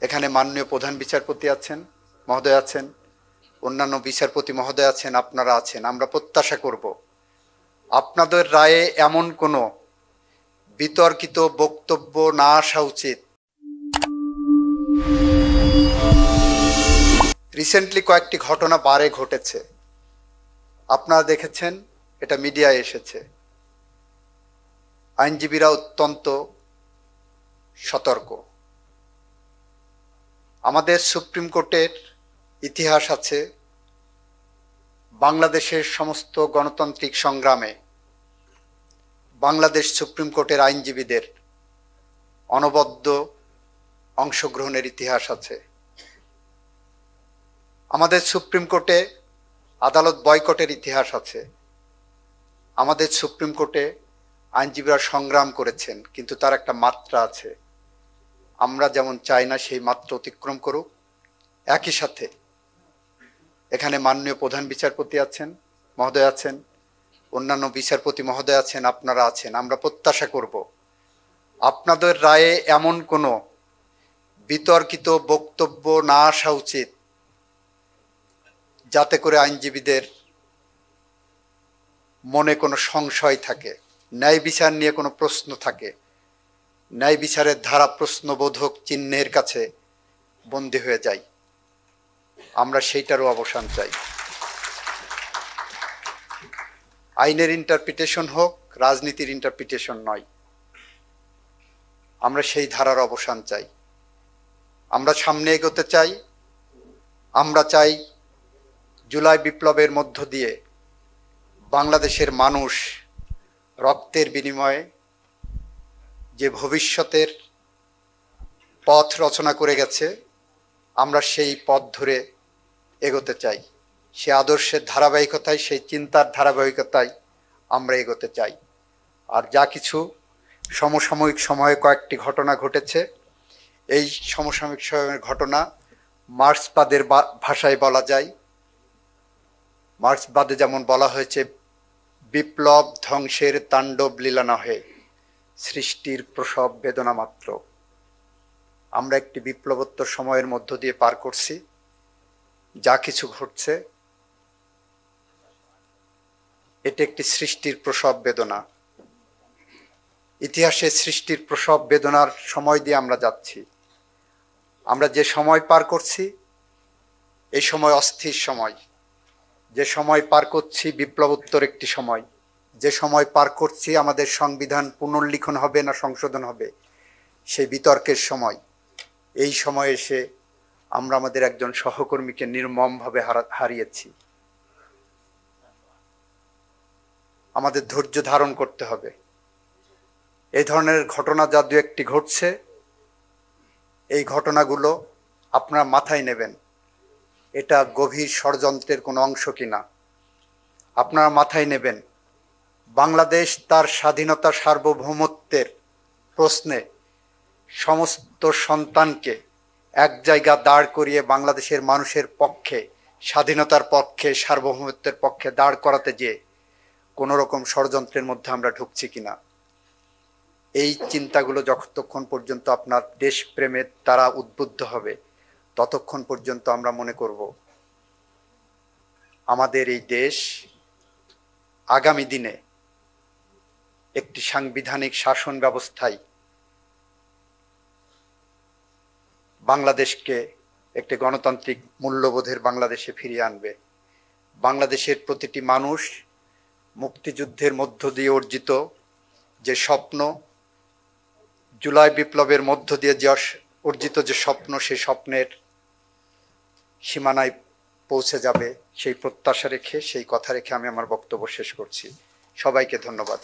এখানে মাননীয় প্রধান বিচারপতি আছেন, মহোদয় আছেন, অন্যান্য বিচারপতি মহোদয় আছেন, আপনারা আছেন। আমরা প্রত্যাশা করব আপনাদের রায়ে এমন কোনো বিতর্কিত বক্তব্য না আসা উচিত। রিসেন্টলি কয়েকটি ঘটনা বারে ঘটেছে, আপনারা দেখেছেন, এটা মিডিয়ায় এসেছে। আইনজীবীরা অত্যন্ত সতর্ক। আমাদের সুপ্রিম কোর্টের ইতিহাস আছে। বাংলাদেশের সমস্ত গণতান্ত্রিক সংগ্রামে বাংলাদেশ সুপ্রিম কোর্টের আইনজীবীদের অনবদ্য অংশগ্রহণের ইতিহাস আছে। আমাদের সুপ্রিম কোর্টে আদালত বয়কটের ইতিহাস আছে। আমাদের সুপ্রিম কোর্টে আইনজীবীরা সংগ্রাম করেছেন, কিন্তু তার একটা মাত্রা আছে। আমরা যেমন চাই না সেই মাত্রা অতিক্রম করুক। একই সাথে এখানে মাননীয় প্রধান বিচারপতি আছেন, মহোদয় আছেন, অন্যান্য বিচারপতি মহোদয় আছেন, আপনারা আছেন। আমরা প্রত্যাশা করব আপনাদের রায়ে এমন কোনো বিতর্কিত বক্তব্য না আসা উচিত যাতে করে আইনজীবীদের মনে কোনো সংশয় থাকে, ন্যায় বিচার নিয়ে কোনো প্রশ্ন থাকে, ন্যায় বিচারের ধারা প্রশ্নবোধক চিহ্নের কাছে বন্দী হয়ে যায়। আমরা সেইটারও অবসান চাই। আইনের ইন্টারপ্রিটেশন হোক, রাজনীতির ইন্টারপ্রিটেশন নয়। আমরা সেই ধারার অবসান চাই। আমরা সামনে এগোতে চাই। আমরা চাই জুলাই বিপ্লবের মধ্য দিয়ে বাংলাদেশের মানুষ রক্তের বিনিময়ে যে ভবিষ্যতের পথ রচনা করে গেছে, আমরা সেই পথ ধরে এগোতে চাই। সে আদর্শের ধারাবাহিকতায়, সেই চিন্তার ধারাবাহিকতায় আমরা এগোতে চাই। আর যা কিছু সমসাময়িক সময়ে কয়েকটি ঘটনা ঘটেছে, এই সমসাময়িক সময়ের ঘটনা মার্ক্সবাদের ভাষায় বলা যায়, মার্ক্সবাদে যেমন বলা হয়েছে, বিপ্লব ধ্বংসের তাণ্ডব লীলা নহে, সৃষ্টির প্রসব বেদনা মাত্র। আমরা একটি বিপ্লবোত্তর সময়ের মধ্য দিয়ে পার করছি। যা কিছু ঘটছে এটি একটি সৃষ্টির প্রসব বেদনা। ইতিহাসে সৃষ্টির প্রসব বেদনার সময় দিয়ে আমরা যাচ্ছি। আমরা যে সময় পার করছি, এই সময় অস্থির সময়। যে সময় পার করছি বিপ্লবোত্তর একটি সময়। যে সময় পার করছি আমাদের সংবিধান পুনর্লিখন হবে না সংশোধন হবে, সেই বিতর্কের সময়। এই সময় এসে আমরা আমাদের একজন সহকর্মীকে নির্মমভাবে হারিয়েছি। আমাদের ধৈর্য ধারণ করতে হবে। এই ধরনের ঘটনা যা দু একটি ঘটছে, এই ঘটনাগুলো আপনারা মাথায় নেবেন। এটা গভীর ষড়যন্ত্রের কোনো অংশ কিনা আপনারা মাথায় নেবেন। বাংলাদেশ তার স্বাধীনতা সার্বভৌমত্বের প্রশ্নে সমস্ত সন্তানকে এক জায়গা দাঁড় করিয়ে বাংলাদেশের মানুষের পক্ষে, স্বাধীনতার পক্ষে, সার্বভৌমত্বের পক্ষে দাঁড় করাতে যেয়ে কোনো রকম ষড়যন্ত্রের মধ্যে আমরা ঢুকছি কিনা, এই চিন্তাগুলো যতক্ষণ পর্যন্ত আপনার দেশপ্রেমের দ্বারা উদ্বুদ্ধ হবে, ততক্ষণ পর্যন্ত আমরা মনে করব আমাদের এই দেশ আগামী দিনে একটি সাংবিধানিক শাসন ব্যবস্থায় বাংলাদেশকে একটি গণতান্ত্রিক মূল্যবোধের বাংলাদেশে ফিরিয়ে আনবে। বাংলাদেশের প্রতিটি মানুষ মুক্তিযুদ্ধের মধ্য দিয়ে অর্জিত যে স্বপ্ন, জুলাই বিপ্লবের মধ্য দিয়ে যে অর্জিত যে স্বপ্ন, সেই স্বপ্নের সীমানায় পৌঁছে যাবে, সেই প্রত্যাশা রেখে, সেই কথা রেখে আমি আমার বক্তব্য শেষ করছি। সবাইকে ধন্যবাদ।